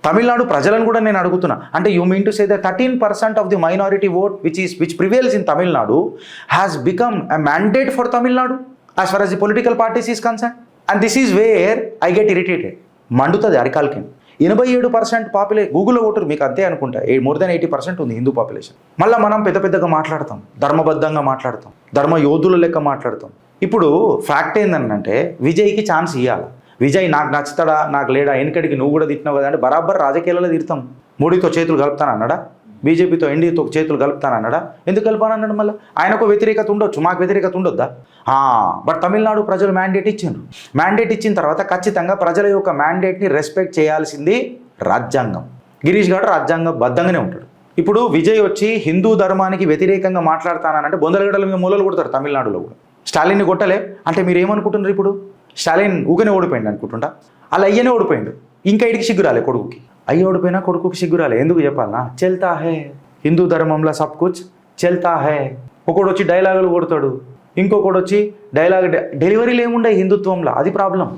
తమిళనాడు ప్రజలను కూడా నేను అడుగుతున్నా, అంటే you mean to say the 13% of the minority vote which prevails in Tamil Nadu has become a mandate for Tamil Nadu as for as the political parties is concern. And this is where I get irritated. మండుతుంది అరికాలకి. 87% గూగుల్లో voter మీకు అంతే అనుకుంటా, more than 80% ఉంది Hindu population. మళ్ళీ మనం పెద్ద పెద్దగా మాట్లాడతాం, ధర్మబద్ధంగా మాట్లాడతాం, ధర్మ యోధుల లెక్క మాట్లాడతాం. ఇప్పుడు ఫ్యాక్ట్ ఏంటంటే విజయ్కి ఛాన్స్ ఇవ్వాలి. విజయ్ నాకు నచ్చుతాడా నాకు లేడా, వెనకడికి నువ్వు కూడా తిట్టినావు కదా అంటే బరాబర్ రాజకీయాలలో తిడతాం. మోడీతో చేతులు కలుపుతానన్నాడా, బీజేపీతో ఎన్డీతో చేతులు కలుపుతానన్నాడా, ఎందుకు కలపానన్నాడు? మళ్ళీ ఆయనకు వ్యతిరేకత ఉండొచ్చు, మాకు వ్యతిరేకత ఉండొద్దా? బట్ తమిళనాడు ప్రజలు మ్యాండేట్ ఇచ్చిండ్రు. మ్యాండేట్ ఇచ్చిన తర్వాత ఖచ్చితంగా ప్రజల యొక్క మ్యాండేట్ని రెస్పెక్ట్ చేయాల్సింది రాజ్యాంగం. గిరీష్ గారు రాజ్యాంగబద్ధంగానే ఉంటాడు. ఇప్పుడు విజయ్ వచ్చి హిందూ ధర్మానికి వ్యతిరేకంగా మాట్లాడతానంటే బొందలగడ్డల మీద మూలలు కొడతారు తమిళనాడులో కూడా. స్టాలిన్ని కొట్టలే అంటే మీరు ఏమనుకుంటున్నారు? ఇప్పుడు స్టాలిన్ ఊకనే ఓడిపోయింది అనుకుంటుంటా, అలా అయ్యనే ఓడిపోయిండు, ఇంకా ఇడికి సిగ్గురాలే కొడుకుకి. అయ్యి ఓడిపోయినా కొడుకుకి సిగ్గురాలే. ఎందుకు చెప్పాలనా? చెల్తా హే హిందూ ధర్మంలో సబ్ కుచ్ చెల్తా హే. ఒకడు వచ్చి డైలాగులు కొడతాడు, ఇంకొకడు వచ్చి డైలాగ్ డెలివరీలు ఏముండే హిందుత్వంలో, అది ప్రాబ్లం.